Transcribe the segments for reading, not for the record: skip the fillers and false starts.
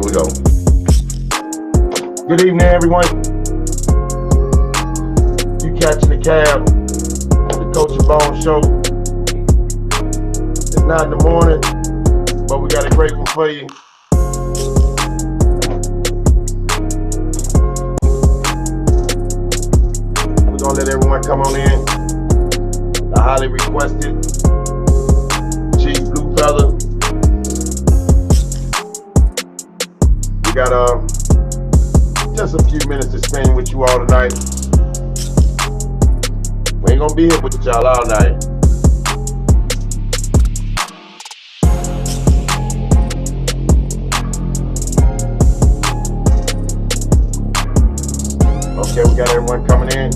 Here we go. Good evening, everyone. You catching the cab on the Coach and Bone Show. It's not in the morning, but we got a great one for you. We're gonna let everyone come on in. The highly requested Chief Bluefeather. We got just a few minutes to spend with you all tonight. We ain't gonna be here with y'all all night. Okay, we got everyone coming in.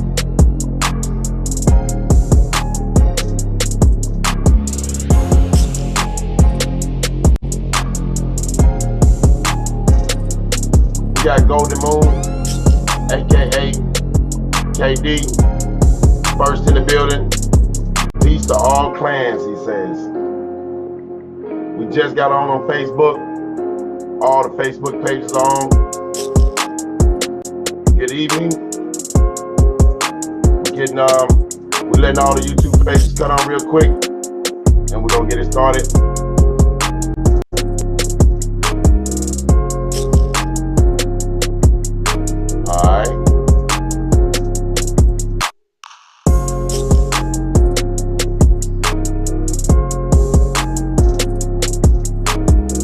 We got Golden Moon, aka KD, first in the building. Peace to all clans, he says. We just got on Facebook. All the Facebook pages are on. Good evening. We're letting all the YouTube pages cut on real quick, and we're gonna get it started.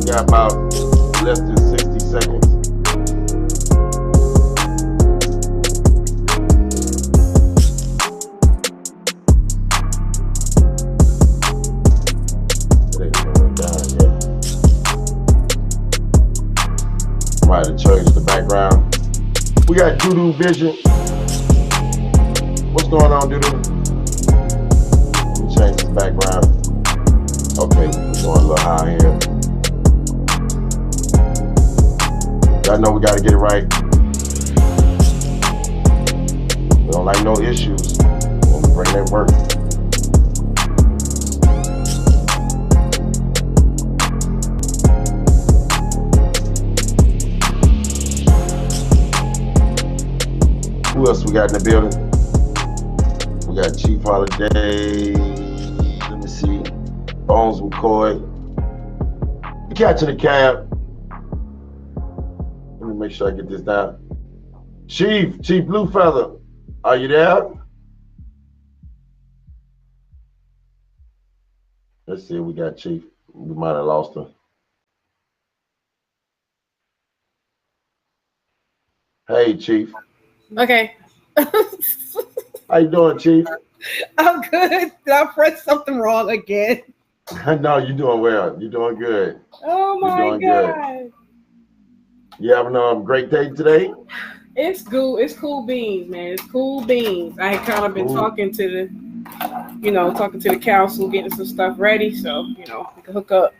Got about less than 60 seconds. It ain't going down yet. Might have changed the background. We got Doodoo Vision. What's going on, Doodoo? Let me change the background. Okay, we're going a little high here. I know we got to get it right. We don't like no issues when we bring that work. Who else we got in the building? We got Chief Holiday. Let me see. Bones McCoy. You catching the cab? Make sure I get this down. Chief Bluefeather, are you there? Let's see if we got Chief. We might have lost her. Hey, Chief. Okay. How you doing, Chief? I'm good. Did I press something wrong again? No, you're doing well. You're doing good. Oh my God. Good. You having a great day today? It's cool. It's cool beans, man. It's cool beans. I had kind of been talking to the council, getting some stuff ready, so we can hook up.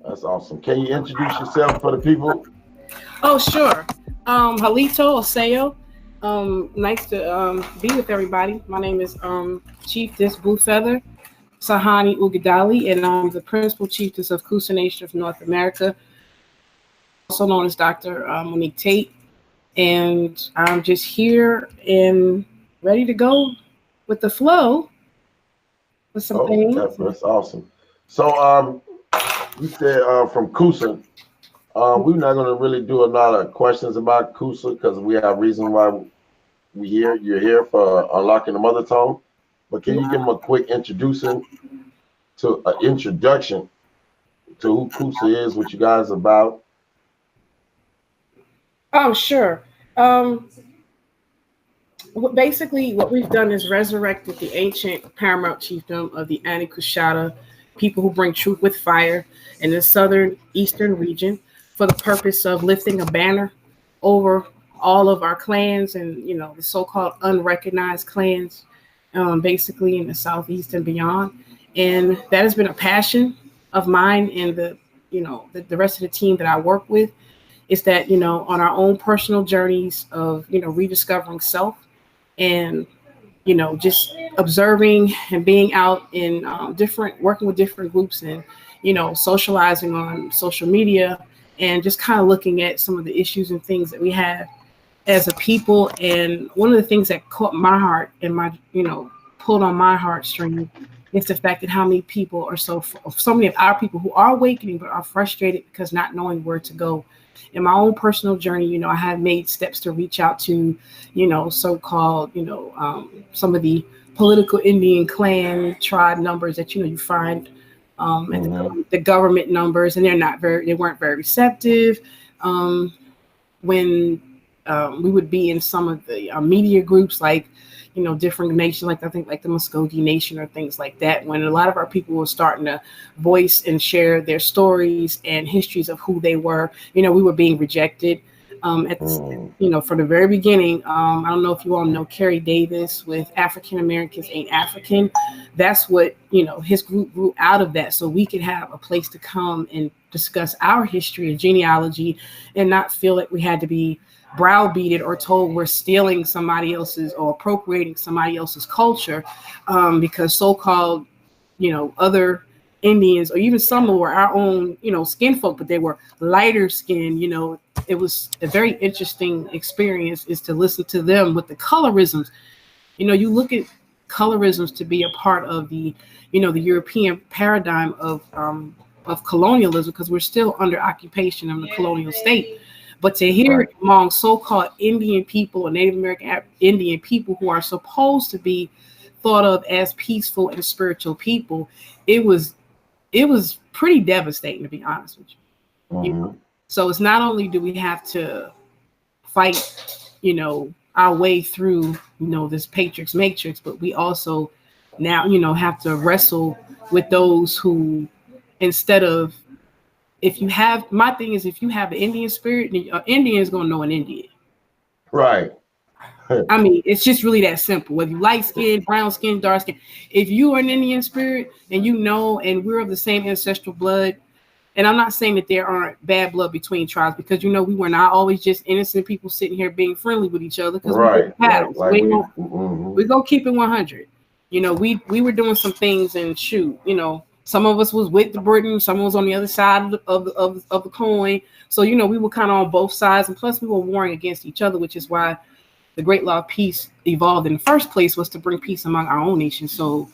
That's awesome. Can you introduce yourself for the people? Oh, sure. Halito Oseo. Nice to be with everybody. My name is Chief Bluefeather Sahani Ugadali, and I'm the principal chiefess of Coosa Nation of North America, also known as Dr. Monique Tate. And I'm just here and ready to go with the flow with some things. That's awesome. So you said from Coosa. We're not going to really do a lot of questions about Coosa because we have reason why you're here for Unlocking the Mother Tongue. But can you give them a quick introduction to who Coosa is, what you guys are about? Oh, sure. Basically, what we've done is resurrected the ancient paramount chiefdom of the Anikushata, people who bring truth with fire in the southern eastern region, for the purpose of lifting a banner over all of our clans and the so-called unrecognized clans, basically in the southeast and beyond. And that has been a passion of mine and the rest of the team that I work with, is that on our own personal journeys of rediscovering self and just observing and being out in working with different groups and, socializing on social media and just kind of looking at some of the issues and things that we have as a people. And one of the things that caught my heart and pulled on my heartstrings is the fact that how many people are so many of our people who are awakening but are frustrated because not knowing where to go. In my own personal journey, I have made steps to reach out to, so-called, some of the political Indian clan tribe numbers that, you find at the government numbers, and they weren't very receptive. When we would be in some of the media groups, like, different nations, like I think like the Muskogee Nation or things like that, when a lot of our people were starting to voice and share their stories and histories of who they were, we were being rejected. From the very beginning. I don't know if you all know Kerry Davis with African Americans Ain't African. That's what, his group grew out of that. So we could have a place to come and discuss our history and genealogy and not feel like we had to be browbeated or told we're stealing somebody else's or appropriating somebody else's culture, because so-called, other Indians or even some who were our own, skin folk, but they were lighter skin. It was a very interesting experience is to listen to them with the colorisms. You look at colorisms to be a part of the, the European paradigm of colonialism, because we're still under occupation of the colonial state. But to hear it among so-called Indian people or Native American Indian people who are supposed to be thought of as peaceful and spiritual people, it was pretty devastating, to be honest with you. So it's not only do we have to fight, our way through, this Patriots matrix, but we also now, have to wrestle with those who, instead of, my thing is, if you have an Indian spirit, an Indian is gonna know an Indian. Right. I mean, it's just really that simple. Whether you light skin, brown skin, dark skin, if you are an Indian spirit and and we're of the same ancestral blood, and I'm not saying that there aren't bad blood between tribes, because we were not always just innocent people sitting here being friendly with each other, because we were battles. We go keep it 100. We were doing some things, and shoot, some of us was with the Britain, some was on the other side of the coin. So, we were kind of on both sides. And plus we were warring against each other, which is why the Great Law of Peace evolved in the first place, was to bring peace among our own nations. So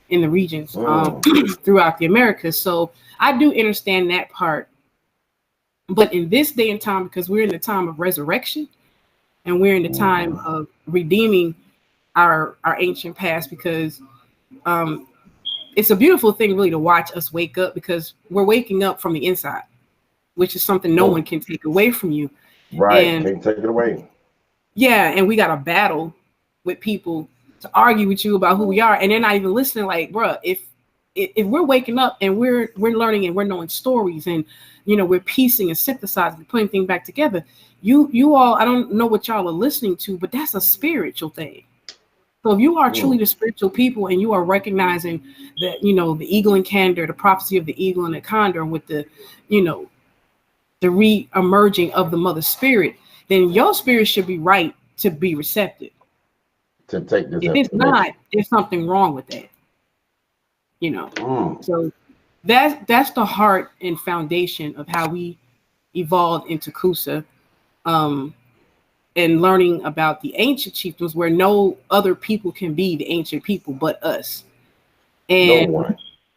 in the regions throughout the Americas. So I do understand that part. But in this day and time, because we're in the time of resurrection and we're in the time of redeeming our ancient past, because it's a beautiful thing really to watch us wake up, because we're waking up from the inside, which is something no one can take away from you. Right. And can't take it away. Yeah. And we got a battle with people to argue with you about who we are. And they're not even listening. Like, bruh, if we're waking up and we're learning and we're knowing stories and, we're piecing and synthesizing, putting things back together, you all, I don't know what y'all are listening to, but that's a spiritual thing. So if you are truly the spiritual people and you are recognizing that, the eagle and candor, the prophecy of the eagle and the condor with the, the re-emerging of the mother spirit, then your spirit should be right to be receptive. To take this. If it's not, there's something wrong with that. So that's the heart and foundation of how we evolved into Coosa. And learning about the ancient chieftains, where no other people can be the ancient people but us, and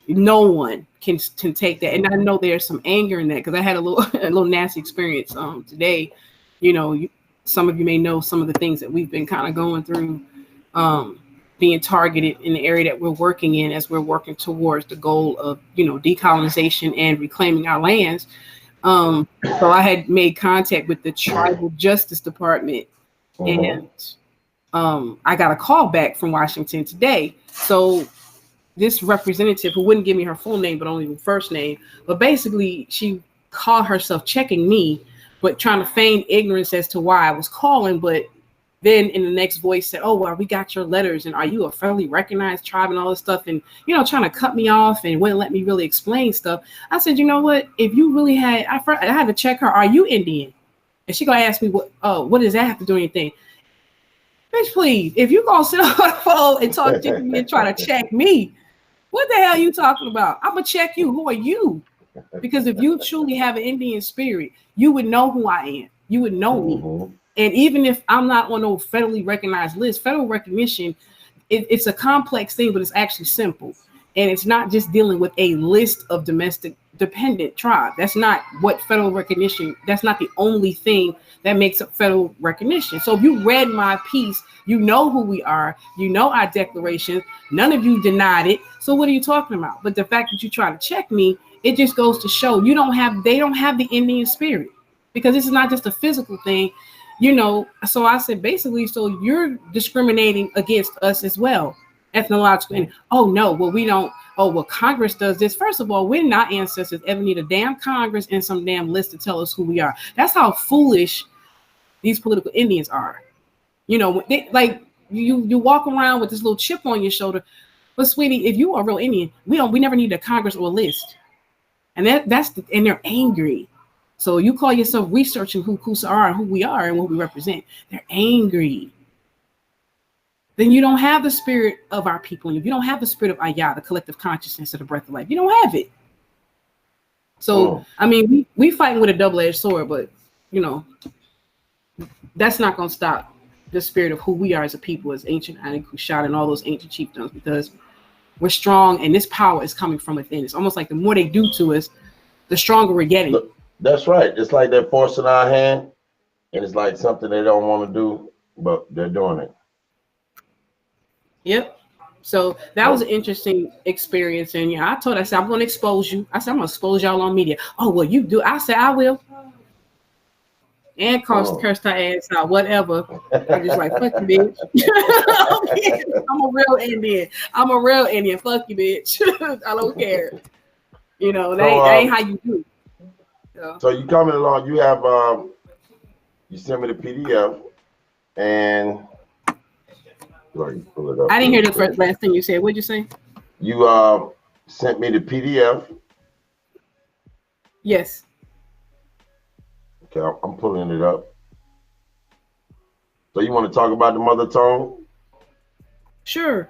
no one can take that. And I know there's some anger in that, because I had a little nasty experience today. Some of you may know some of the things that we've been kind of going through, being targeted in the area that we're working in, as we're working towards the goal of decolonization and reclaiming our lands. So I had made contact with the Tribal Justice Department, and I got a call back from Washington today. So this representative, who wouldn't give me her full name, but only the first name, but basically she called herself checking me, but trying to feign ignorance as to why I was calling. But then in the next voice said, "Oh, well, we got your letters, and are you a federally recognized tribe and all this stuff?" And, trying to cut me off and wouldn't let me really explain stuff. I said, you know what? If you really had, I had to check her. Are you Indian? And she gonna ask me, what does that have to do anything? Bitch, please. If you gonna sit on the phone and talk to me and try to check me, what the hell are you talking about? I'm gonna check you. Who are you? Because if you truly have an Indian spirit, you would know who I am. You would know me. Mm-hmm. And even if I'm not on no federally recognized list, federal recognition, it's a complex thing, but it's actually simple. And it's not just dealing with a list of domestic dependent tribe. That's not what federal recognition, that's not the only thing that makes up federal recognition. So if you read my piece, you know who we are, you know our declaration, none of you denied it. So what are you talking about? But the fact that you try to check me, it just goes to show they don't have the Indian spirit, because this is not just a physical thing, So I said, basically, so you're discriminating against us as well, ethnological. And oh no, well, we don't. Oh, well, Congress does this. First of all, we're not ancestors ever need a damn Congress and some damn list to tell us who we are. That's how foolish these political Indians are. Like you walk around with this little chip on your shoulder. But sweetie, if you are a real Indian, we never need a Congress or a list. And and they're angry. So you call yourself researching who Coosa are and who we are and what we represent. They're angry. Then you don't have the spirit of our people. If you don't have the spirit of Ayah, the collective consciousness of the breath of life, you don't have it. So, I mean, we fighting with a double-edged sword, but, that's not going to stop the spirit of who we are as a people, as ancient Anikushat and all those ancient chiefdoms, because we're strong and this power is coming from within. It's almost like the more they do to us, the stronger we're getting. Look, that's right. It's like they're forcing our hand, and it's like something they don't want to do, but they're doing it. Yep. So that was an interesting experience. And I said, I'm going to expose you. I said, I'm going to expose y'all on media. Oh, well, you do. I said, I will. And curse her ass out, whatever. I'm just like, fuck you, bitch. I'm a real Indian. Fuck you, bitch. I don't care. That ain't how you do. So you coming along, you have you sent me the PDF, and pull it up. I didn't hear the last thing you said. What'd you say? You sent me the PDF. Yes. Okay, I'm pulling it up. So you want to talk about the mother tongue? Sure.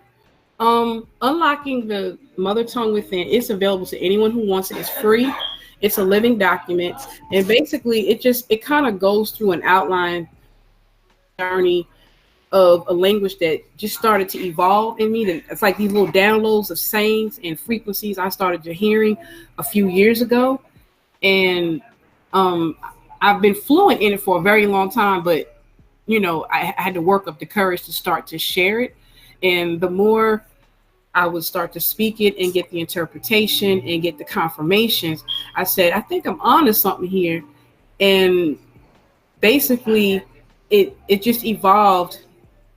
Unlocking the mother tongue within, it's available to anyone who wants it. It's free. It's a living document. And basically it kind of goes through an outline journey of a language that just started to evolve in me. It's like these little downloads of sayings and frequencies I started to hearing a few years ago. And I've been fluent in it for a very long time, but I had to work up the courage to start to share it. And the more I would start to speak it and get the interpretation and get the confirmations, I said, I think I'm onto something here. And basically it just evolved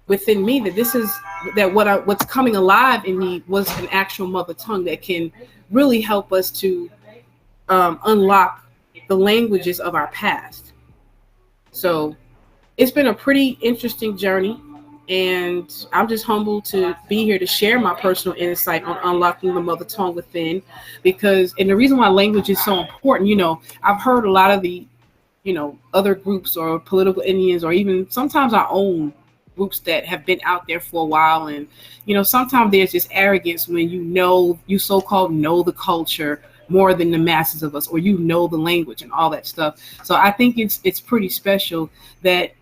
within me that what's coming alive in me was an actual mother tongue that can really help us to unlock the languages of our past. So it's been a pretty interesting journey, and I'm just humbled to be here to share my personal insight on unlocking the mother tongue within, and the reason why language is so important, I've heard a lot of the, other groups or political Indians, or even sometimes our own groups that have been out there for a while. And, sometimes there's this arrogance when you so-called know the culture more than the masses of us, or the language and all that stuff. So I think it's pretty special that,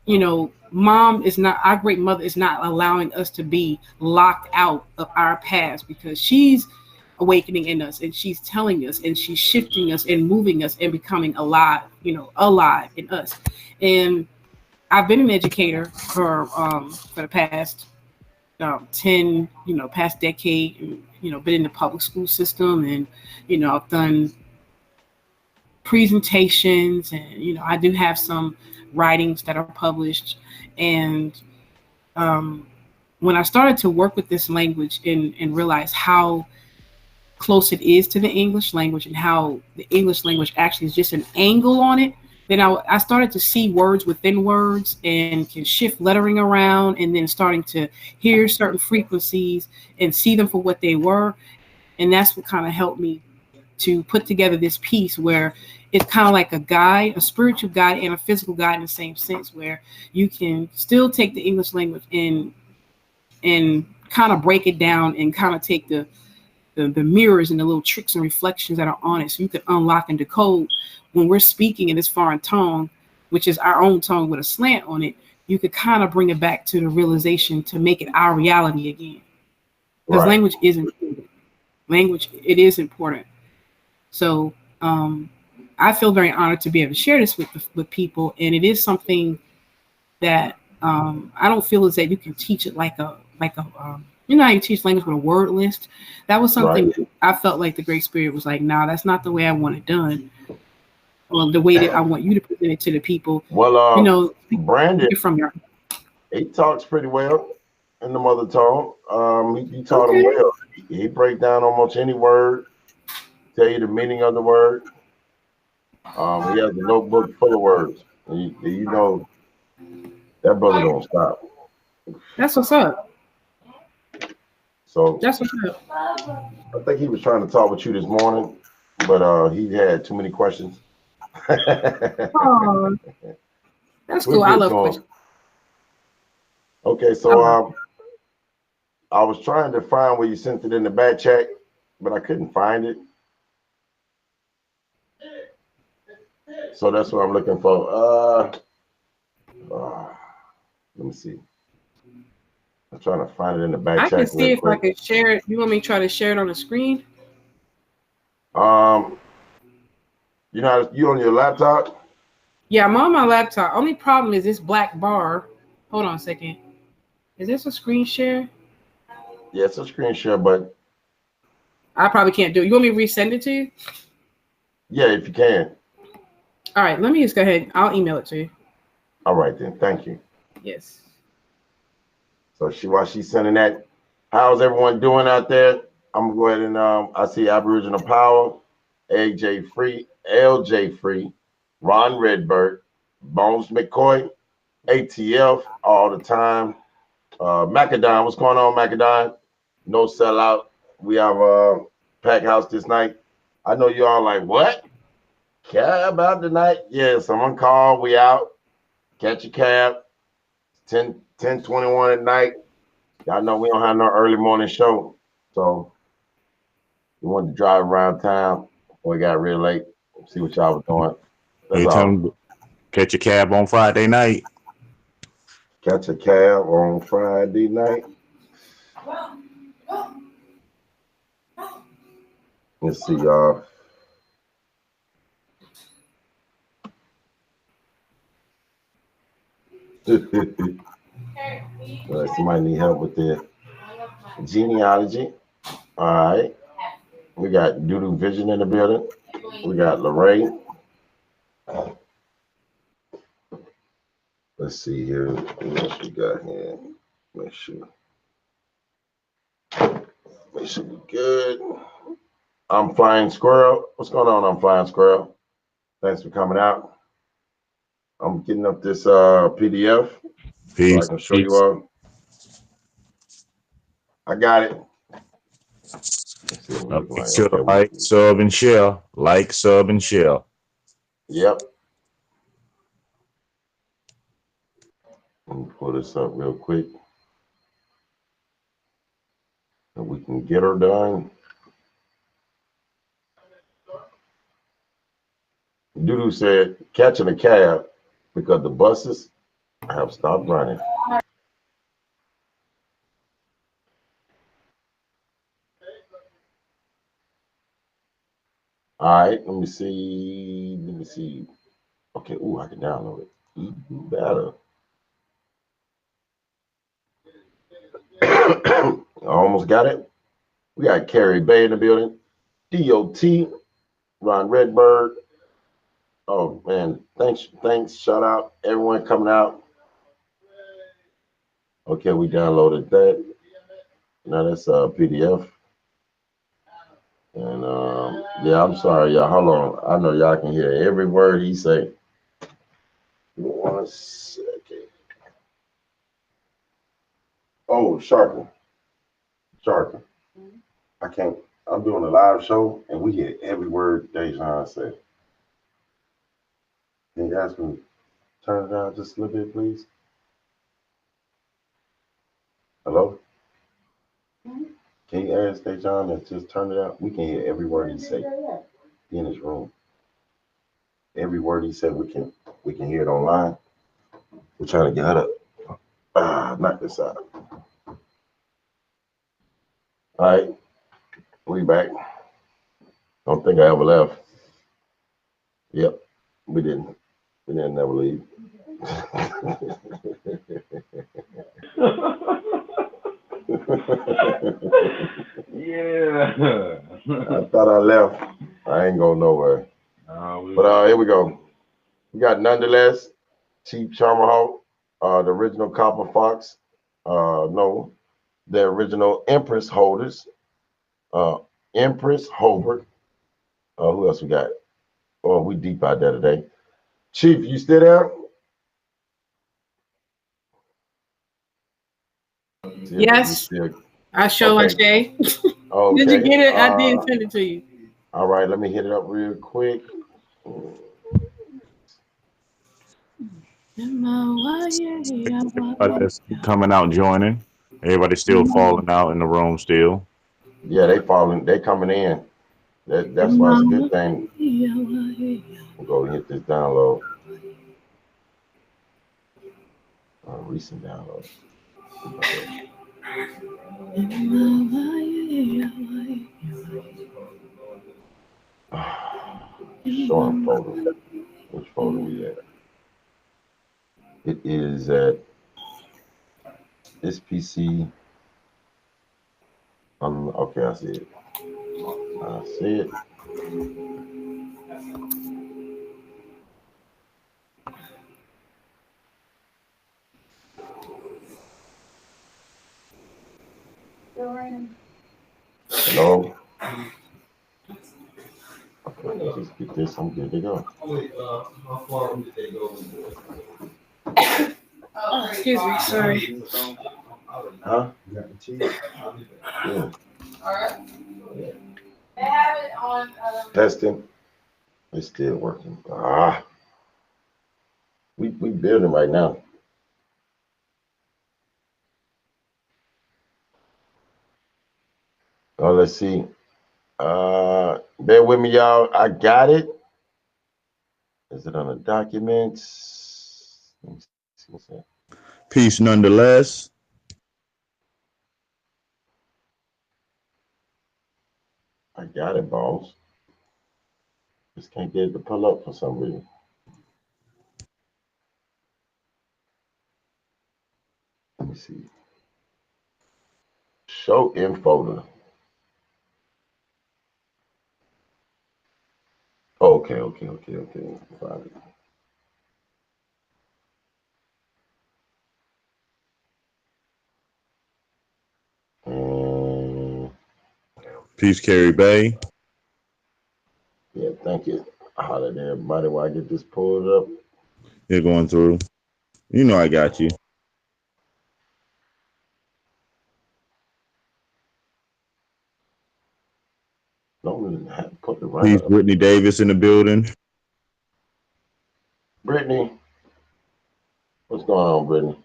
our great mother is not allowing us to be locked out of our past, because she's awakening in us, and she's telling us, and she's shifting us and moving us and becoming alive in us. And I've been an educator for the past 10, past decade, and, been in the public school system, and, I've done presentations, and, I do have some writings that are published. And when I started to work with this language and realize how close it is to the English language, and how the English language actually is just an angle on it, then I started to see words within words and can shift lettering around, and then starting to hear certain frequencies and see them for what they were. And that's what kind of helped me to put together this piece where it's kind of like a guide, a spiritual guide and a physical guide in the same sense, where you can still take the English language and kind of break it down and kind of take the mirrors and the little tricks and reflections that are on it, so you can unlock and decode when we're speaking in this foreign tongue, which is our own tongue with a slant on it. You could kind of bring it back to the realization to make it our reality again, because Right. language is important. Language, it is important. So I feel very honored to be able to share this with people, and it is something that I don't feel is that you can teach it like a you know how you teach language with a word list. That was Right. something that I felt like the Great Spirit was like, nah, that's not the way I want it done, or the way that I want you to present it to the people. Well, You know, Brandon, speak it from your he talks pretty well in the mother tongue. He taught him okay. well. He break down almost any word, tell you the meaning of the word. He has a notebook full of words. And you know that brother don't stop. That's what's up. So That's what's up. I think he was trying to talk with you this morning, but he had too many questions. Oh, that's We'll cool. I get to love him. questions. Okay, I so love. I was trying to find where you sent it in the back chat, but I couldn't find it. So that's what I'm looking for. Uh, let me see. I'm trying to find it in the back I can chat real see if I quick. can share it. You want me to try to share it on the screen? Um, you know, you on your laptop? Yeah, I'm on my laptop. Only problem is this black bar. Hold on a second. Is this a screen share? Yeah, it's a screen share, but I probably can't do it. You want me to resend it to you? yeah, if you can. All right, let me just go ahead. I'll email it to you. All right then, thank you. Yes. So while she's sending that, how's everyone doing out there? I'm gonna go ahead and I see Aboriginal Power, AJ Free, LJ Free, Ron Redbird, Bones McCoy, ATF all the time. Macadon, what's going on, Macadon? No sellout. We have a pack house this night. I know you all like, what? Cab out tonight? Yeah, someone called. We out. Catch a cab. 10:21 at night. Y'all know we don't have no early morning show. So we wanted to drive around town before we got real late. See what y'all was doing. That's Hey, tell all. them catch a cab on Friday night. Catch a cab on Friday night. Let's see, y'all. Somebody need help with their genealogy. All right. We got Doodoo Vision in the building. We got Lorraine. Let's see here. What else we got here? Make sure. Make sure we good. I'm Flying Squirrel. What's going on? I'm Flying Squirrel. Thanks for coming out. I'm getting up this PDF so I Peace. can show you Peace. all. I got it. Let's see what we're looking Make like. sure Okay, to like, sub, and share. Like, sub, and share. yep. Let me pull this up real quick so we can get her done. Doodoo said catching a cab because the buses have stopped running. All right, let me see. Let me see. Okay, ooh, I can download it. Even better. I almost got it. We got Carrie Bay in the building. DOT, Ron Redbird. Oh man, thanks. Shout out everyone coming out. Okay, we downloaded that. Now that's a PDF. And yeah, I'm sorry, y'all. Hold on. I know y'all can hear every word he say. 1 second. Oh, sharpen. I can't. I'm doing a live show, and we hear every word Dejan said. Can you ask me turn it down just a little bit, please? Hello? Can you ask Dejan to just turn it out? We can hear every word he say. He in his room. Every word he said, we can hear it online. We're trying to get her to knock this out. All right, we back. Don't think I ever left. Yep, we didn't. We didn't never leave. Yeah. I thought I left. I ain't going nowhere. But here we go. We got Nonetheless, Chief Charmer Hawk, the original Copper Fox. No, the original Empress Holders. Empress Hobart. Who else we got? Oh, we deep out there today. Chief, you still there? Yes. Still... I show okay. Okay. Did you get it? I did send it to you. All right, let me hit it up real quick. That's coming out joining. Everybody's still falling out in the room still. Yeah, they coming in. That's why it's a good thing. We'll go hit this download. Recent downloads. Showing folder. Which folder we at? It is at this PC. Okay, I see it. I see it. Hello. Okay, let's just get this. I'm good to go. Oh, excuse me, sorry. Huh? Yeah. They have it on. Testing. It's still working. We building right now. Oh, let's see. Bear with me, y'all. I got it. Is it on the documents? Let me see what's that. Peace nonetheless. I got it, boss. Just can't get it to pull up for some reason. Let me see. Show in folder. Okay. Find it. Peace, Carrie Bay. Yeah, thank you. Holler at everybody while I get this pulled up. You're going through. You know I got you. Don't really have to put it right Peace, up. Brittany Davis in the building. Brittany, what's going on, Brittany?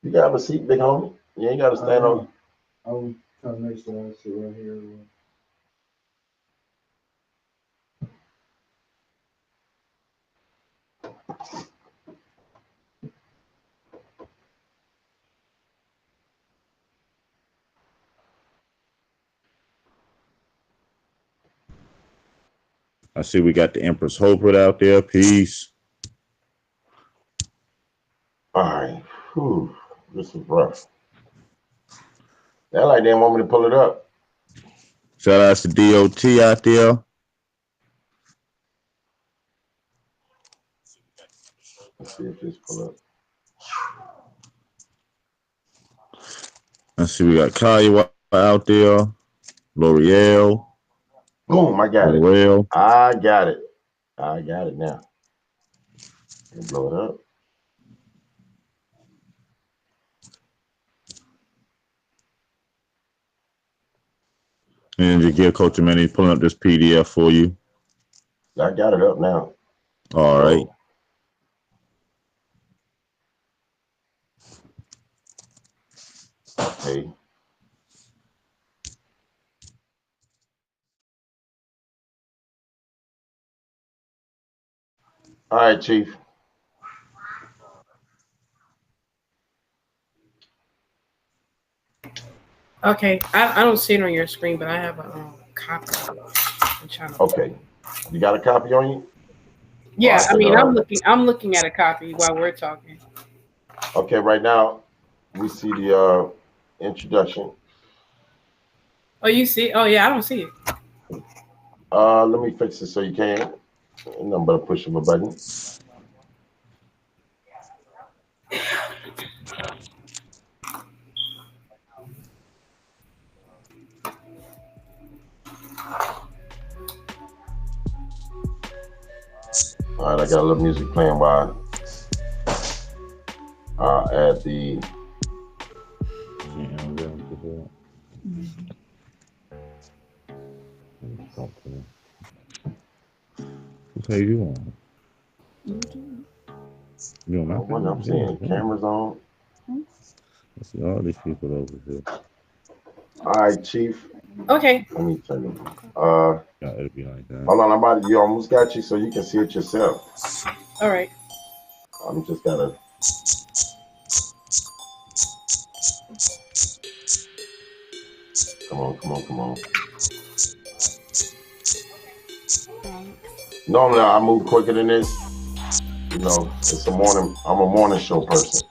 You got to have a seat, big homie. You ain't got to stand on. I'm trying to make sure I sit right here. I see we got the Empress Hobart out there. Peace. All right. Whew. This is rough. That like they didn't want me to pull it up. Shout out to DOT out there. Let's see if this pull up. I see we got Kaya out there. L'Oreal. Boom, I got L'Oreal. it. I got it now. Blow it up. And to give Coach Manny pulling up this PDF for you. I got it up now. All right. Okay. All right, Chief. Okay, I don't see it on your screen, but I have a copy. I'm trying to. Okay. You got a copy on you? Yeah, I can, mean, I'm looking at a copy while we're talking. Okay, right now we see the introduction. Oh, you see? Oh, yeah, I don't see it. Let me fix it so you can. And I'm gonna push of a button. All right, I got a little music playing while I add the. What are you on? You on my What I'm seeing, cameras on. I see all these people over here. All right, Chief. Okay. Let me turn it. Yeah, it'll be like that. Hold on, you almost got you, so you can see it yourself. All right. I'm just gotta. Come on. Normally I move quicker than this. You know, it's a morning. I'm a morning show person.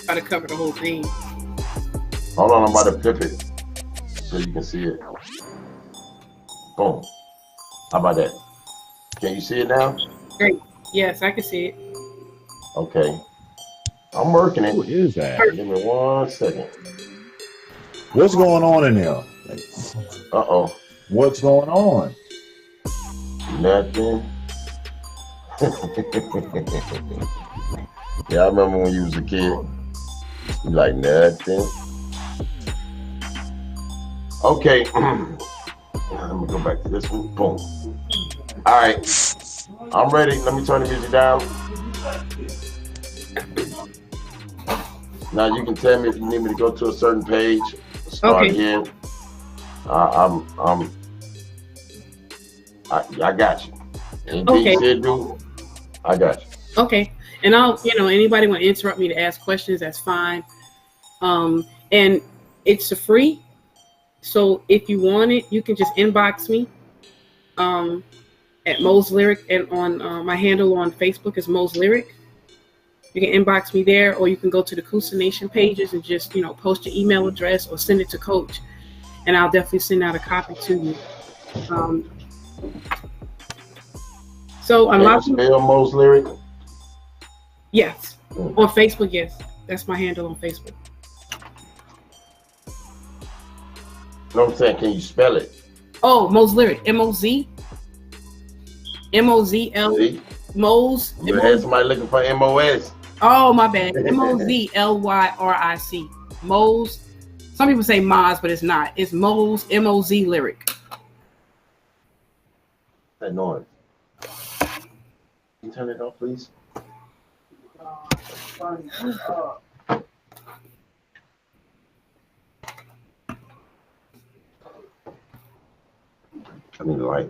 Got to cover the whole thing. Hold on, I'm about to flip it so you can see it. Boom. How about that? Can you see it now? Great. Yes, I can see it. Okay. I'm working it. Who is that? Give me 1 second. What's going on in there? Uh-oh. What's going on? Nothing. Yeah, I remember when you was a kid. You like nothing. Okay. Let me go back to this one. Boom. All right. I'm ready. Let me turn the music down. Now you can tell me if you need me to go to a certain page. Start again. I got you. Anything you said, do, I got you. Okay. And anybody want to interrupt me to ask questions, that's fine. And it's a free. So if you want it, you can just inbox me at Mo's Lyric, and on my handle on Facebook is Mo's Lyric. You can inbox me there, or you can go to the Coosa Nation pages and just, post your email address or send it to Coach, and I'll definitely send out a copy to you. So I'm not spell Mo's Lyric. Yes, on Facebook. Yes, that's my handle on Facebook. You know what I'm saying? Can you spell it? Oh, Mo's Lyric. M-O-Z. M-O-Z-L. Mo's. You had somebody looking for M-O-S. Oh, my bad. M-O-Z-L-Y-R-I-C. Mo's. Some people say Moz, but it's not. It's Mo's, M-O-Z Lyric. That noise. Can you turn it off, please? I need a light.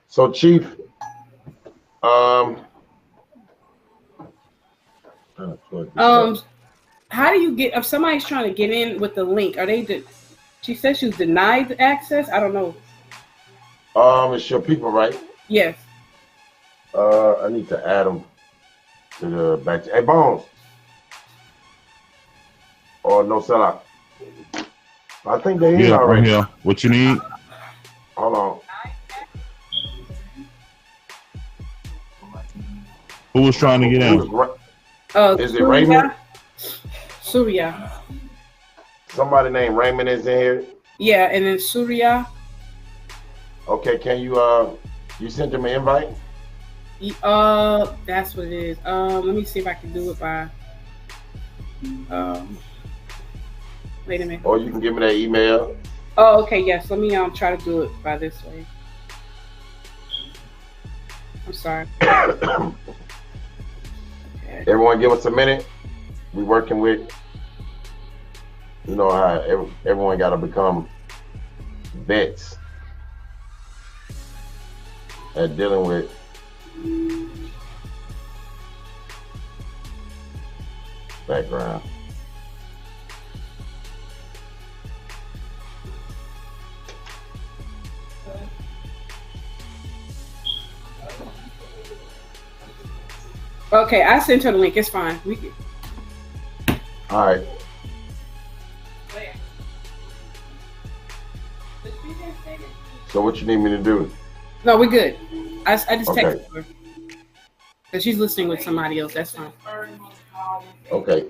So, Chief, how do you get, if somebody's trying to get in with the link, she said she was denied access? I don't know. It's your people, right? Yes. I need to add them to the back. Hey, Bones. Or no sellout. I think they're in already. I'm here. What you need? Hold on. Who was trying to get in? Is it Raymond? Surya. Somebody named Raymond is in here. Yeah, and then Surya. Okay, can you you sent him an invite? That's what it is. Let me see if I can do it by. Wait a minute. Or you can give me that email. Oh, okay. Yes. Let me try to do it by this way. I'm sorry. Okay. Everyone, give us a minute. We working with. You know how everyone got to become vets at dealing with background. Okay, I sent her the link. It's fine. We can. All right. So what you need me to do? No, we're good. I just Okay. texted her because she's listening with somebody else. That's fine. Okay.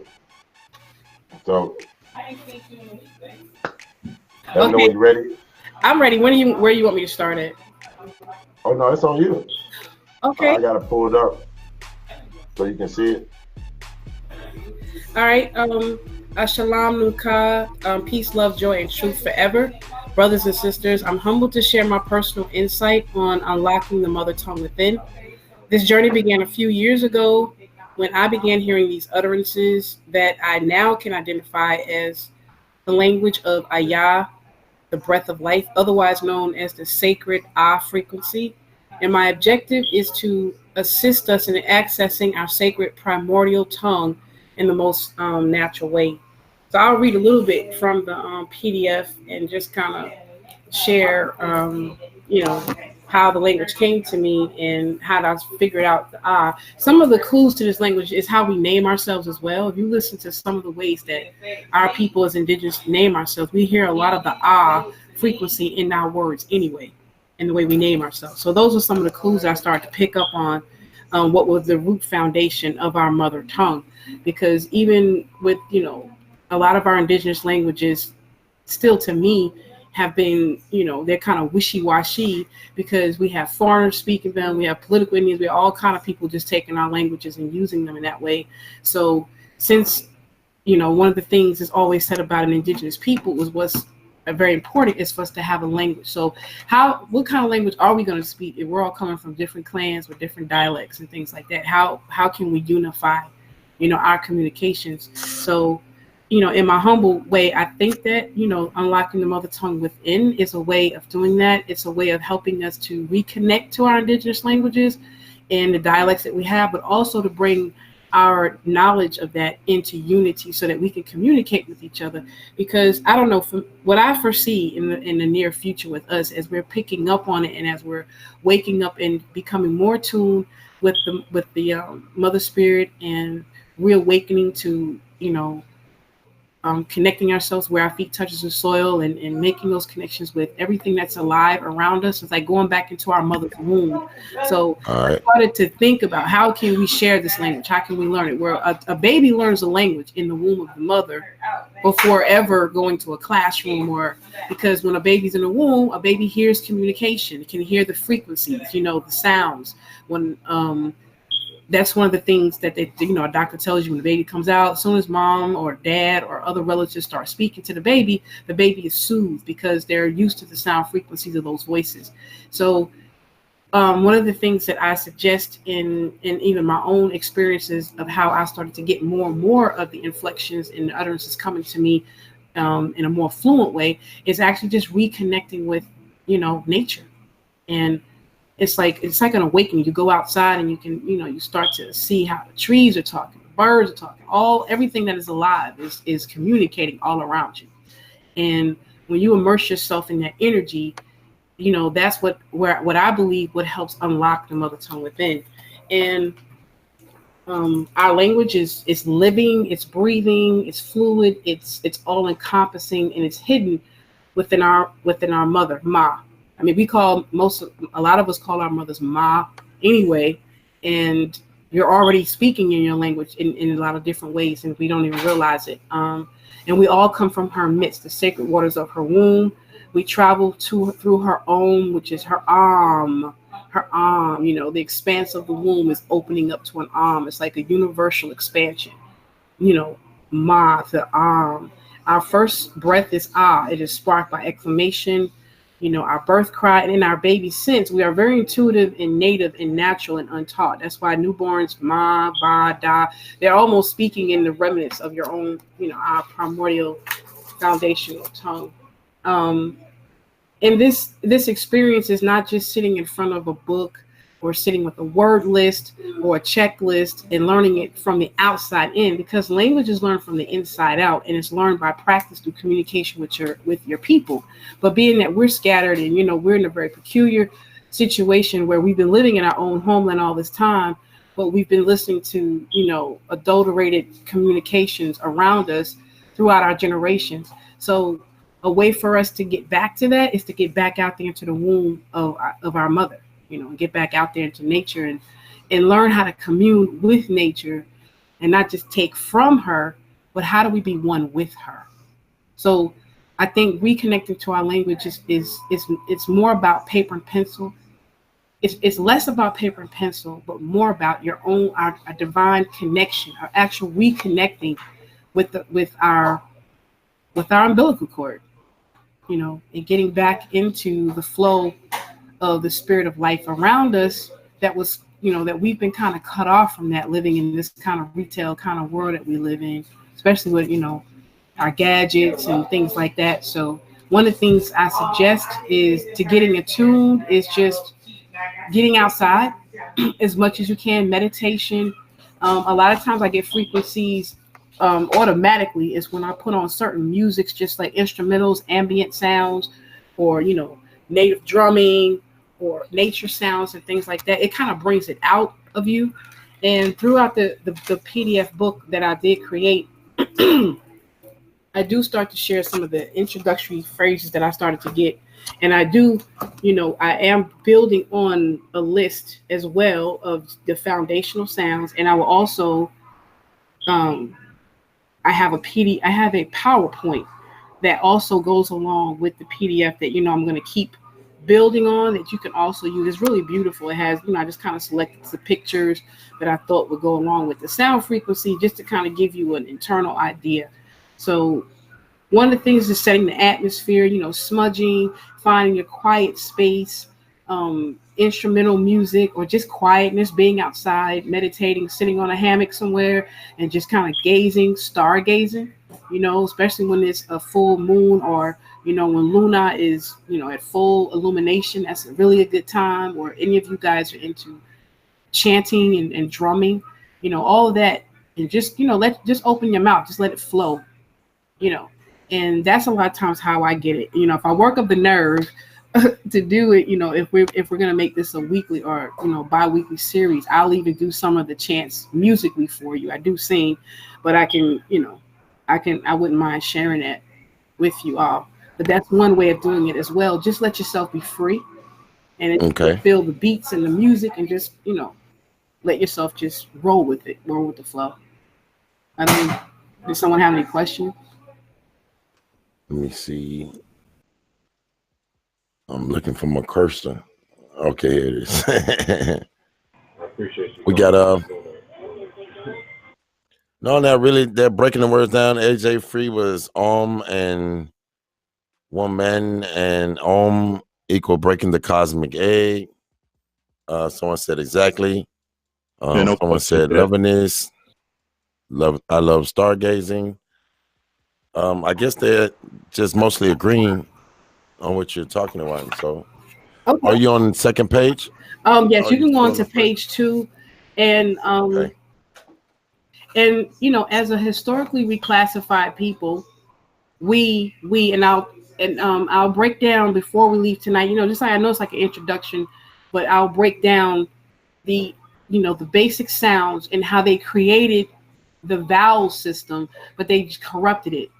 So let me know when you're ready. I'm ready. Where you want me to start at? Oh no, it's on you. Okay. I got it pulled up so you can see it. All right. Shalom Nuka. Peace, love, joy, and truth forever. Brothers and sisters, I'm humbled to share my personal insight on unlocking the mother tongue within. This journey began a few years ago when I began hearing these utterances that I now can identify as the language of Ayah, the breath of life, otherwise known as the sacred Ah frequency. And my objective is to assist us in accessing our sacred primordial tongue in the most natural way. So I'll read a little bit from the PDF and just kind of share, how the language came to me and how I figured out the ah. Some of the clues to this language is how we name ourselves as well. If you listen to some of the ways that our people as indigenous name ourselves, we hear a lot of the ah frequency in our words anyway, in the way we name ourselves. So those are some of the clues I started to pick up on what was the root foundation of our mother tongue. Because even with, a lot of our indigenous languages still to me have been, they're kind of wishy-washy because we have foreigners speaking them, we have political Indians, we have all kind of people just taking our languages and using them in that way. So since, one of the things that's always said about an indigenous people was what's very important is for us to have a language. So what kind of language are we going to speak if we're all coming from different clans with different dialects and things like that? How can we unify, our communications? So, in my humble way, I think that, unlocking the mother tongue within is a way of doing that. It's a way of helping us to reconnect to our indigenous languages and the dialects that we have, but also to bring our knowledge of that into unity so that we can communicate with each other. Because I don't know, from what I foresee in the near future with us, as we're picking up on it and as we're waking up and becoming more tuned with the mother spirit and reawakening to, connecting ourselves where our feet touches the soil and making those connections with everything that's alive around us. It's like going back into our mother's womb. So I started to think about how can we share this language? How can we learn it? Where a baby learns a language in the womb of the mother before ever going to a classroom, or because when a baby's in the womb, a baby hears communication. It can hear the frequencies, the sounds. When that's one of the things that a doctor tells you when the baby comes out. As soon as mom or dad or other relatives start speaking to the baby is soothed because they're used to the sound frequencies of those voices. So one of the things that I suggest in even my own experiences of how I started to get more and more of the inflections and the utterances coming to me in a more fluent way is actually just reconnecting with, nature. And it's like an awakening. You go outside and you can, you start to see how the trees are talking, the birds are talking, everything that is alive is communicating all around you. And when you immerse yourself in that energy, that's what I believe what helps unlock the mother tongue within. And our language is living, it's breathing, it's fluid, it's all encompassing, and it's hidden within our mother, Ma. I mean, a lot of us call our mothers Ma anyway. And, you're already speaking in your language in a lot of different ways, and we don't even realize it. And we all come from her midst, the sacred waters of her womb. We travel through her own, which is her arm. Her arm, the expanse of the womb is opening up to an arm. It's like a universal expansion. Ma, the arm. Our first breath is ah. It is sparked by exclamation. Our birth cry, and in our baby sense, we are very intuitive and native and natural and untaught. That's why newborns, ma, ba, da, they're almost speaking in the remnants of your own, our primordial foundational tongue. And this experience is not just sitting in front of a book or sitting with a word list or a checklist and learning it from the outside in, because language is learned from the inside out, and it's learned by practice through communication with your people. But being that we're scattered and we're in a very peculiar situation where we've been living in our own homeland all this time, but we've been listening to adulterated communications around us throughout our generations. So a way for us to get back to that is to get back out there into the womb of our mother, and get back out there into nature and learn how to commune with nature and not just take from her, but how do we be one with her? So I think reconnecting to our language is it's more about paper and pencil. It's less about paper and pencil, but more about our divine connection, our actual reconnecting with our umbilical cord, and getting back into the flow of the spirit of life around us that was, that we've been kind of cut off from, that living in this kind of retail kind of world that we live in, especially with, our gadgets and things like that. So one of the things I suggest is to getting attuned is just getting outside as much as you can, meditation. A lot of times I get frequencies automatically is when I put on certain musics, just like instrumentals, ambient sounds, or native drumming or nature sounds and things like that. It kind of brings it out of you. And throughout the PDF book that I did create, I do start to share some of the introductory phrases that I started to get. And I do, I am building on a list as well of the foundational sounds. And I will also, I have a PowerPoint that also goes along with the PDF that, I'm going to keep building on, that you can also use. It's really beautiful. It has, I just kind of selected the pictures that I thought would go along with the sound frequency, just to kind of give you an internal idea. So one of the things is setting the atmosphere, smudging, finding your quiet space, instrumental music, or just quietness, being outside, meditating, sitting on a hammock somewhere and just kind of stargazing, especially when it's a full moon, or, when Luna is, at full illumination. That's really a good time. Or any of you guys are into chanting and drumming, all of that. And just, just open your mouth, just let it flow, and that's a lot of times how I get it. If I work up the nerve to do it, if we're gonna make this a weekly or bi-weekly series, I'll even do some of the chants musically for you. I do sing, but I wouldn't mind sharing that with you all. But that's one way of doing it as well. Just let yourself be free, and feel the beats and the music, and just let yourself just roll with it, roll with the flow. Does someone have any questions? Let me see. I'm looking for my cursor. Okay, here it is. I appreciate you. We got no, not really. They're breaking the words down. AJ Free was and woman, and equal breaking the cosmic egg. Someone said exactly. Someone said lovingness. I love stargazing. I guess they're just mostly agreeing on what you're talking about. So, okay. Are you on the second page? Yes, you can go on to page 2, and okay. And as a historically reclassified people, we and I'll break down before we leave tonight. Just like I know it's like an introduction, but I'll break down the the basic sounds and how they created the vowel system, but they corrupted it.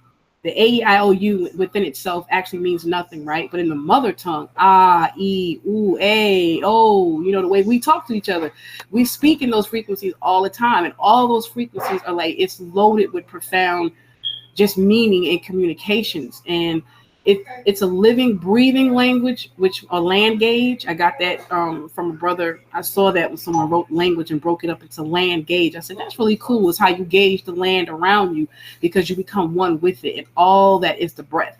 The A-E-I-O-U within itself actually means nothing, right? But in the mother tongue, ah, e, ooh, a, oh, you know, the way we talk to each other, we speak in those frequencies all the time. And all those frequencies are like, it's loaded with profound just meaning and communications. And it's a living, breathing language, which a land gauge. I got that from a brother. I saw that when someone wrote language and broke it up into land gauge. I said, that's really cool. It's how you gauge the land around you because you become one with it. And all that is the breath.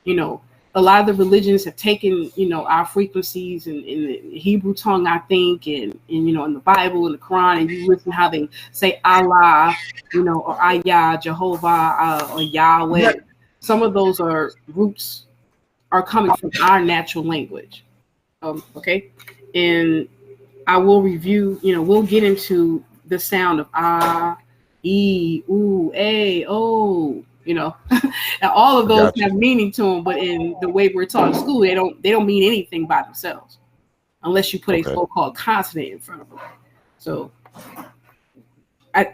You know, a lot of the religions have taken, you know, our frequencies in the Hebrew tongue, I think, and you know, in the Bible and the Quran, and you listen how they say Allah, you know, or Ayah, Jehovah, or Yahweh. Some of those roots are coming from our natural language. Okay. And I will review, you know, we'll get into the sound of ah, e, ooh, a, oh, you know, and all of those have meaning to them, but in the way we're taught in school, they don't mean anything by themselves unless you put a so-called consonant in front of them. So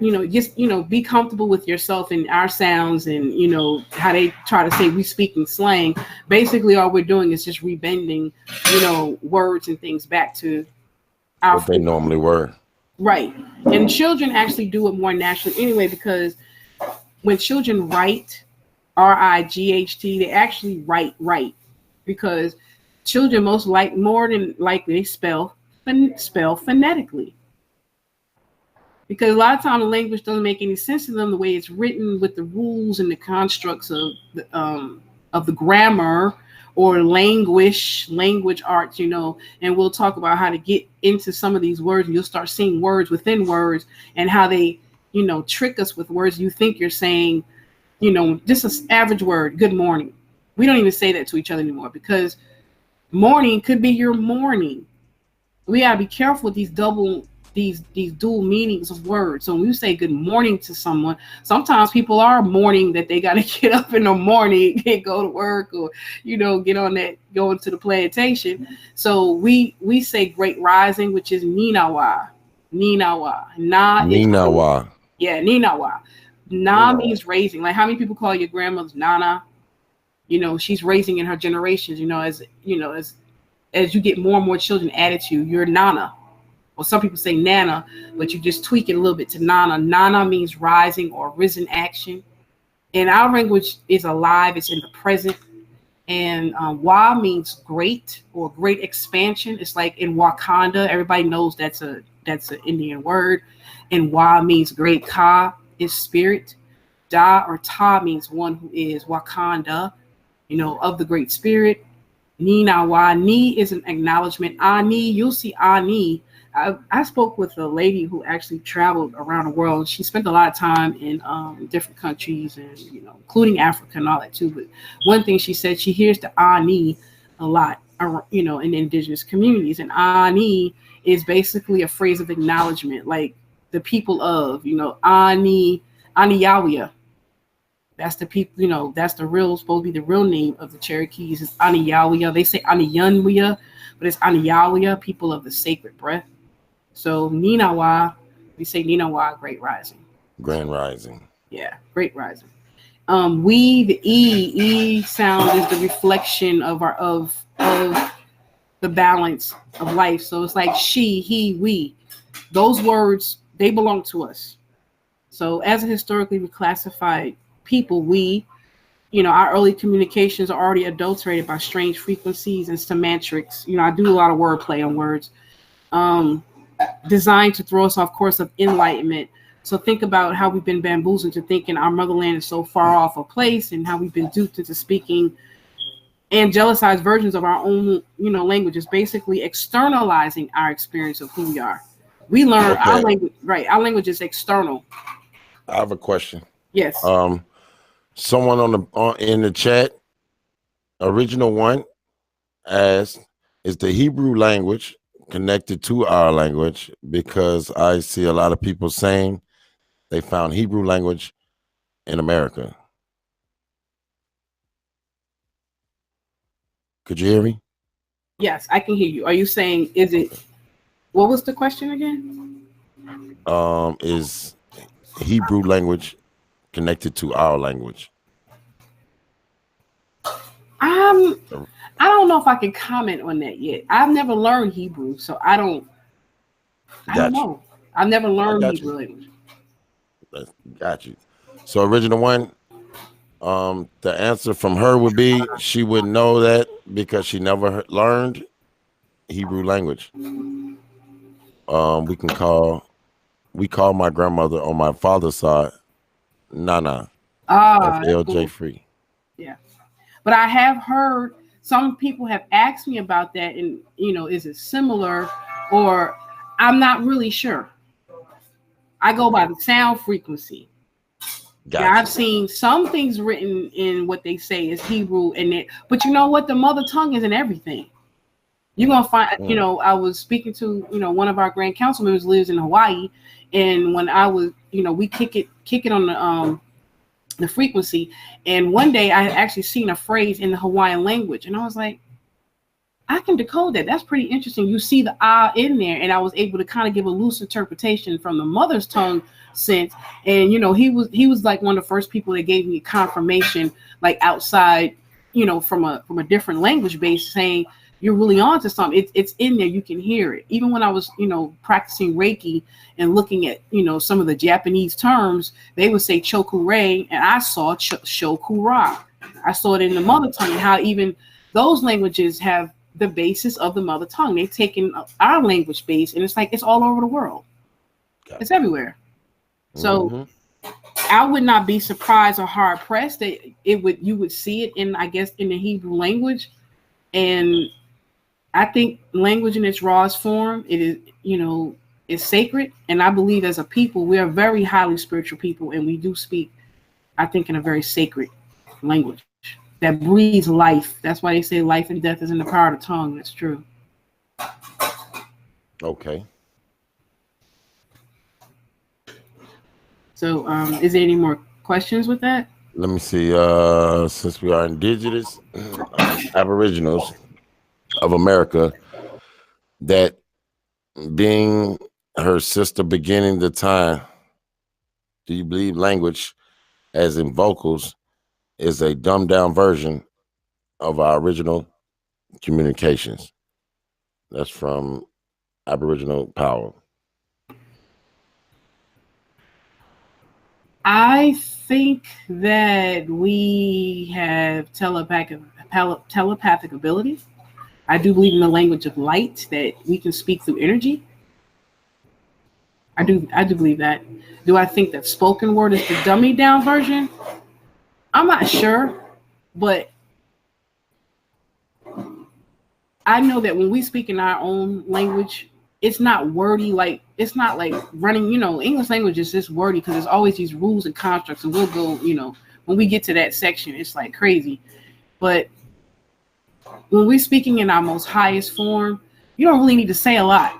you know, just, you know, be comfortable with yourself and our sounds, and you know how they try to say we speak in slang. Basically, all we're doing is just rebending, you know, words and things back to our what they normally were. Right, and children actually do it more naturally anyway, because when children write, R-I-G-H-T, they actually write right, because children more than likely they spell phonetically. Because a lot of times the language doesn't make any sense to them the way it's written, with the rules and the constructs of the grammar or language arts, you know. And we'll talk about how to get into some of these words, and you'll start seeing words within words and how they, you know, trick us with words you think you're saying, you know, just an average word, good morning. We don't even say that to each other anymore, because morning could be your morning. We gotta be careful with these dual meanings of words. So when you say good morning to someone, sometimes people are mourning that they got to get up in the morning and go to work, or, you know, go into the plantation. So we say great rising, which is Ninawa. Ninawa. Ninawa. Yeah, Ninawa. Na means raising. Like, how many people call your grandmother's Nana? You know, she's raising in her generations, you know, as you get more and more children added to you, you're Nana. Or some people say Nana, but you just tweak it a little bit to Nana. Nana means rising or risen action. And our language is alive. It's in the present. And Wa means great or great expansion. It's like in Wakanda. Everybody knows that's an Indian word. And Wa means great. Ka is spirit. Da or Ta means one who is Wakanda, you know, of the great spirit. Ni na wa. Ni is an acknowledgement. Ani, you'll see Ani. I spoke with a lady who actually traveled around the world. She spent a lot of time in different countries, and, you know, including Africa and all that too. But one thing she said, she hears the Ani a lot, you know, in indigenous communities. And Ani is basically a phrase of acknowledgement, like the people of, you know, Ani Yawia. That's the people, you know, that's supposed to be the real name of the Cherokees is Aniyawiya. They say Aniyanwiya, but it's Aniyawiya, people of the sacred breath. So Ninawa, we say Ninawa, great rising. Grand rising. Yeah, great rising. We, the E sound is the reflection of the balance of life. So it's like she, he, we. Those words, they belong to us. So as a historically reclassified people, we, you know, our early communications are already adulterated by strange frequencies and semantics. You know, I do a lot of wordplay on words. Designed to throw us off course of enlightenment. So think about how we've been bamboozled into thinking our motherland is so far off a place, and how we've been duped into speaking angelicized versions of our own, you know, languages, basically externalizing our experience of who we are. We learn our language, right? Our language is external. I have a question. Yes. Someone in the chat, original one, asked, is the Hebrew language connected to our language? Because I see a lot of people saying they found Hebrew language in America. Could you hear me? Yes, I can hear you. Are you saying, what was the question again? Is Hebrew language connected to our language? I don't know if I can comment on that yet. I've never learned Hebrew, so I don't know. I've never learned Hebrew language. Got you. So original one, the answer from her would be she would know that because she never learned Hebrew language. We call my grandmother on my father's side Nana. FLJ Cool. free. Yeah. But I have heard some people have asked me about that, and is it similar, or I'm not really sure. I go by the sound frequency. Now, I've seen some things written in what they say is Hebrew, but you know what? The mother tongue isn't everything. You're gonna find, I was speaking to, one of our grand council members lives in Hawaii, and when I was, we kick it on the frequency, and one day I had actually seen a phrase in the Hawaiian language, and I was like, I can decode that. That's pretty interesting. You see the ah in there, and I was able to kind of give a loose interpretation from the mother's tongue sense. And he was like one of the first people that gave me confirmation, like outside, from a different language base, saying you're really onto something. It's in there. You can hear it. Even when I was, practicing Reiki and looking at, some of the Japanese terms, they would say chokure, and I saw shokura. I saw it in the mother tongue, and how even those languages have the basis of the mother tongue. They've taken our language base, and it's all over the world. It's everywhere. So I would not be surprised or hard pressed that you would see it in the Hebrew language. And I think language in its rawest form, it is, is sacred. And I believe as a people, we are very highly spiritual people, and we do speak, I think, in a very sacred language that breathes life. That's why they say life and death is in the power of the tongue. That's true. Okay. So, is there any more questions with that? Let me see. Since we are indigenous, aboriginals of America, that being her sister beginning the time, do you believe language, as in vocals, is a dumbed down version of our original communications? That's from Aboriginal Power. I think that we have telepathic ability. I do believe in the language of light, that we can speak through energy. I do believe that. Do I think that spoken word is the dummy down version? I'm not sure, but I know that when we speak in our own language, it's not wordy, it's not like running, English language is just wordy because there's always these rules and constructs, and we'll go, when we get to that section, it's like crazy. But when we're speaking in our most highest form, you don't really need to say a lot.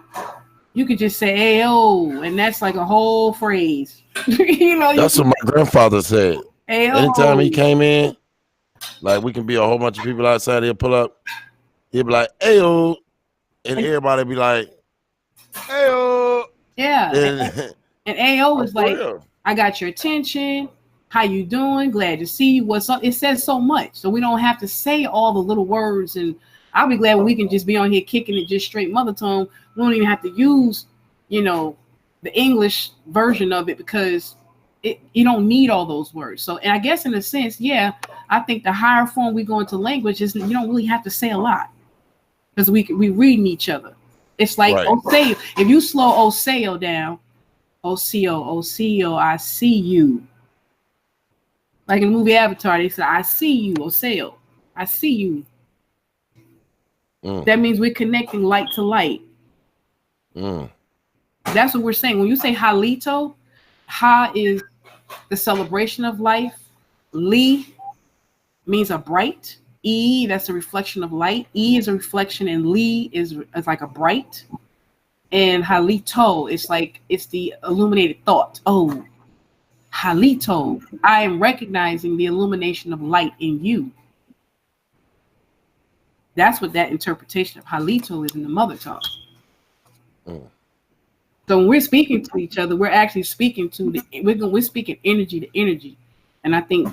You could just say "ayo," and that's like a whole phrase. That's what my grandfather said. Ayo. Anytime he came in, like we can be a whole bunch of people outside, he'll pull up, he'll be like "ayo," and everybody be like "ayo." Yeah. And ayo is like, real. I got your attention. How you doing? Glad to see you. What's up? It says so much, so we don't have to say all the little words. And I'll be glad when we can just be on here kicking it just straight mother tongue. We don't even have to use, the English version of it, because you don't need all those words. So, and I guess in a sense, yeah, I think the higher form we go into language is you don't really have to say a lot, because we reading each other. It's like Oseo. If you slow Oseo down, Oseo, I see you. Like in the movie Avatar, they said, I see you, Oseo. I see you. That means we're connecting light to light. That's what we're saying. When you say Halito, Ha is the celebration of life. Li means a bright. E, that's a reflection of light. E is a reflection, and Li is like a bright. And Halito, it's the illuminated thought. Oh, Halito, I am recognizing the illumination of light in you. That's what that interpretation of Halito is in the mother tongue. So when we're speaking to each other, we're actually speaking we're speaking energy to energy. And I think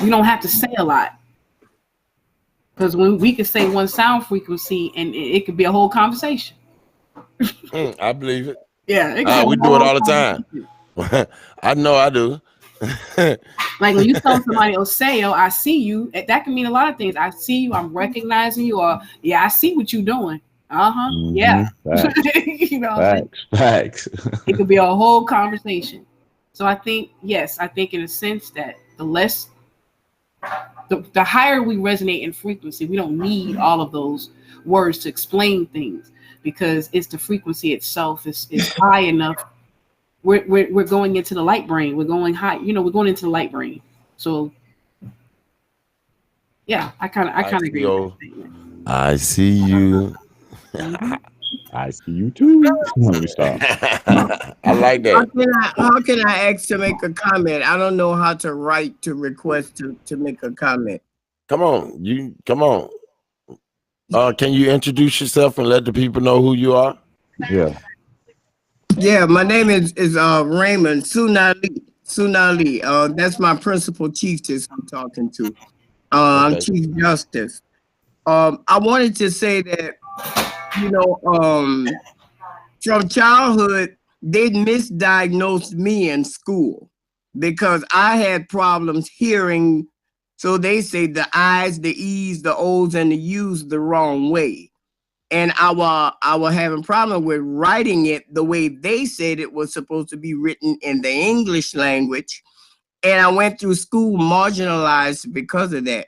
we don't have to say a lot. Because when we could say one sound frequency and it could be a whole conversation. I believe it. Yeah, it could be We a do it whole all the time. conversation. I know I do. Like when you tell somebody, Oseo, I see you, that can mean a lot of things. I see you, I'm recognizing you, or yeah, I see what you're doing. Yeah. Facts. You know what I'm Facts. it could be a whole conversation. So I think, yes, I think in a sense that the higher we resonate in frequency, we don't need all of those words to explain things because it's the frequency itself is high enough. We're going into the light brain. We're going high, we're going into the light brain. So yeah, I kind of agree with that statement. I see you. I see you too. Let me stop. I like that. How can I ask to make a comment? I don't know how to write to request to make a comment. Come on. Can you introduce yourself and let the people know who you are? Yeah. Yeah, my name is Raymond Sunali. That's my principal chiefess I'm talking to. I'm Okay. Chief Justice. I wanted to say that, from childhood, they misdiagnosed me in school because I had problems hearing. So they say the I's, the E's, the O's, and the U's the wrong way. And I was having problem with writing it the way they said it was supposed to be written in the English language. And I went through school marginalized because of that.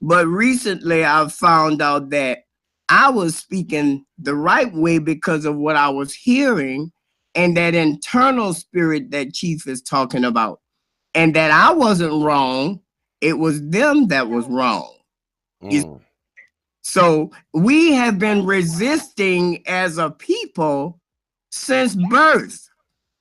But recently I found out that I was speaking the right way because of what I was hearing and that internal spirit that Chief is talking about. And that I wasn't wrong. It was them that was wrong. So we have been resisting as a people since birth.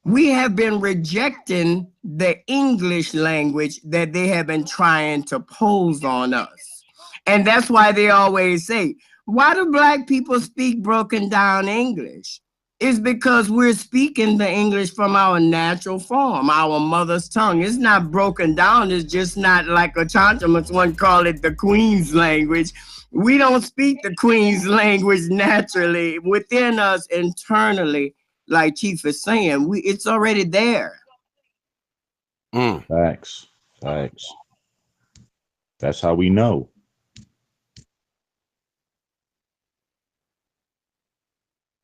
We have been rejecting the English language that they have been trying to pose on us. And that's why they always say, why do Black people speak broken down English? It's because we're speaking the English from our natural form, our mother's tongue. It's not broken down. It's just not like a Chantamus one call it the Queen's language. We don't speak the Queen's language naturally within us internally, like Chief is saying. It's already there. Facts. That's how we know.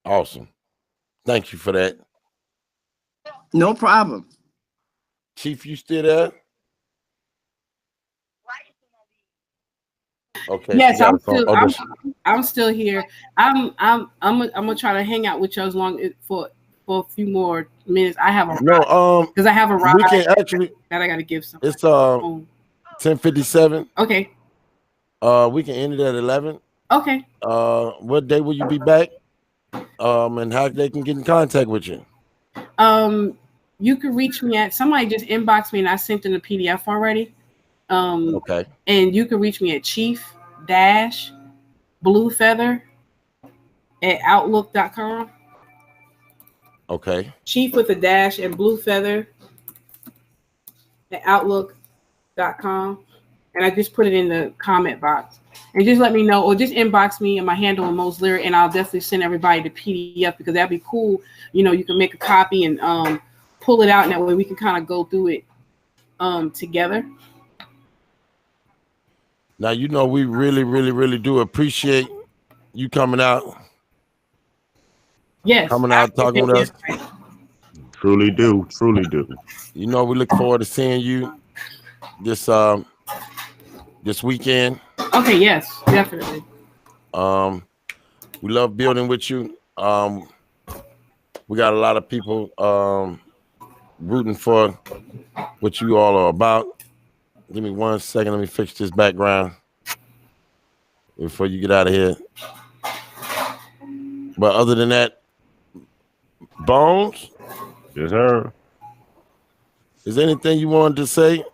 Awesome. Thank you for that. No problem. Chief, you still there? Okay. Yes, I'm still here. I'm gonna try to hang out with you as long for a few more minutes. I have because I have a ride. We can actually that I gotta give some. It's 10:57. Okay. We can end it at 11. Okay. What day will you be back? And how they can get in contact with you? You can reach me at somebody just inbox me and I sent them the PDF already. Okay. And you can reach me at Chief-Bluefeather at outlook.com. Okay. Chief with a dash and Bluefeather at outlook.com. And I just put it in the comment box. And just let me know, or just inbox me and my handle in Mo's Lyric, and I'll definitely send everybody the PDF because that'd be cool. You can make a copy and pull it out, and that way we can kind of go through it together. Now, we really, really, really do appreciate you coming out. Yes. Coming out, talking with us. Truly do. We look forward to seeing you this weekend. Okay, yes, definitely. We love building with you. We got a lot of people rooting for what you all are about. Give me 1 second. Let me fix this background before you get out of here. But other than that, Bones? Yes, sir. Is there anything you wanted to say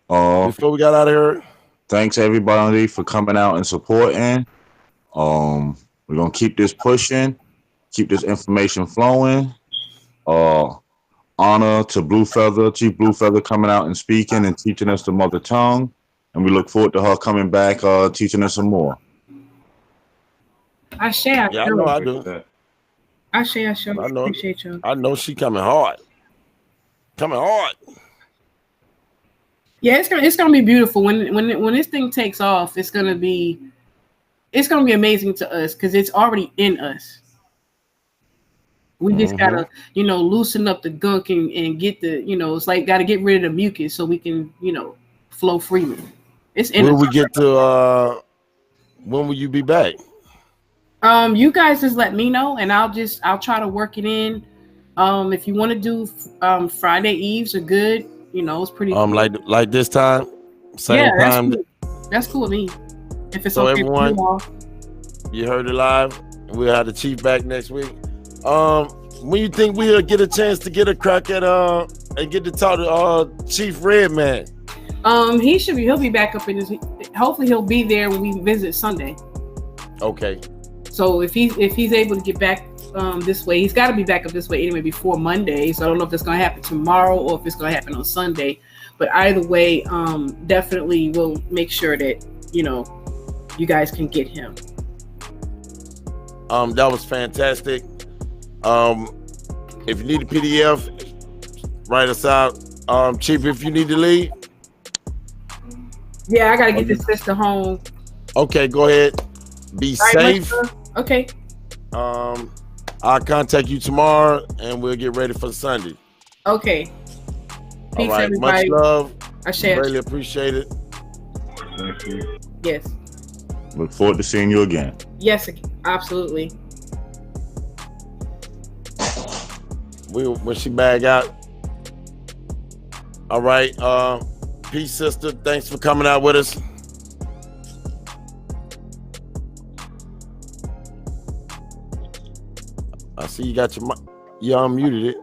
before we got out of here? Thanks everybody for coming out and supporting. We're gonna keep this pushing, keep this information flowing. Honor to Bluefeather, Chief Bluefeather, coming out and speaking and teaching us the mother tongue. and we look forward to her coming back, teaching us some more. I share. Yeah, I know I do. I share. I know. Appreciate you. I know she coming hard. Coming hard. Yeah, it's gonna be beautiful when this thing takes off. It's gonna be amazing to us because it's already in us. We just gotta, loosen up the gunk and get the, it's like gotta get rid of the mucus so we can, flow freely. It's in Will us. we get to when will you be back? You guys just let me know and I'll try to work it in. If you want to do Friday Eves are good, it's pretty cool. Like this time? Same time. That's cool with me. If it's so okay everyone, with you all. You heard it live. We'll have the chief back next week. When you think we'll get a chance to get a crack at and get to talk to Chief Redman? He'll be back up in his. Hopefully he'll be there when we visit Sunday. Okay. So if he's able to get back this way, he's got to be back up this way anyway before Monday. So I don't know if it's going to happen tomorrow or if it's going to happen on Sunday. But either way, definitely we'll make sure that you guys can get him. That was fantastic. If you need a PDF, write us out. Chief, if you need to leave. Yeah, I gotta get this sister home. Okay, go ahead. Be safe. Okay. I'll contact you tomorrow and we'll get ready for Sunday. Okay. Peace, all right, everybody. Much love. I share. Really appreciate it. Thank you. Yes. Look forward to seeing you again. Yes, absolutely. When she bag out. All right. Peace, sister. Thanks for coming out with us. I see you got your mic. You unmuted it.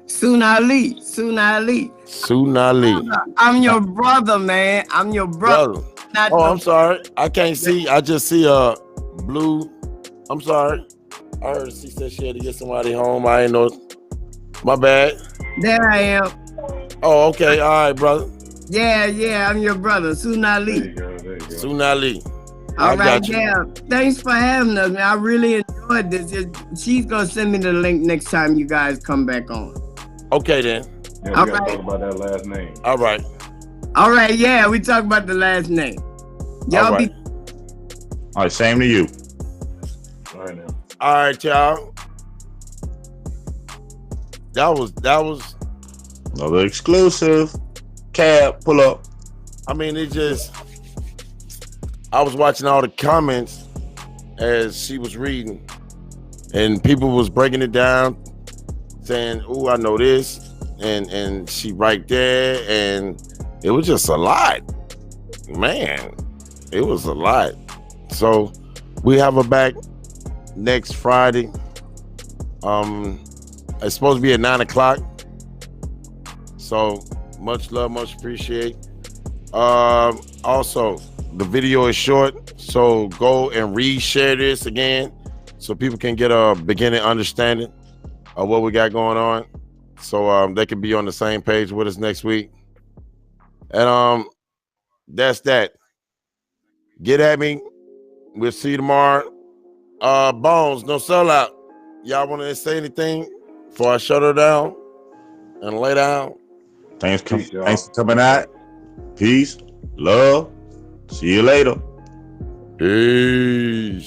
Sunali. I'm your brother, man. I'm your brother. I'm sorry. I can't see. I just see blue. I'm sorry. I heard she said she had to get somebody home. I ain't know. My bad. There I am. Oh, okay. All right, brother. Yeah. I'm your brother, Sunali. There you go. Sunali. All right, yeah. Thanks for having us, man. I really enjoyed this. She's gonna send me the link next time you guys come back on. Okay, then. Yeah, we gotta talk about that last name. All right. All right, yeah, we talk about the last name. Y'all all right. All right, same to you. All right, now. All right, y'all. That was another exclusive. C.A.B, pull up. I mean, I was watching all the comments as she was reading, and people was breaking it down, saying, "Oh, I know this," and she right there, and it was just a lot, man. It was a lot. So we have her back next Friday. It's supposed to be at 9:00. So much love, much appreciate. Also, the video is short, so go and reshare this again so people can get a beginning understanding of what we got going on, so they can be on the same page with us next week. And that's that. Get at me. We'll see you tomorrow. Bones, no sellout. Y'all want to say anything before I shut her down and lay down? Thanks for coming out. Peace, love. See you later. Peace.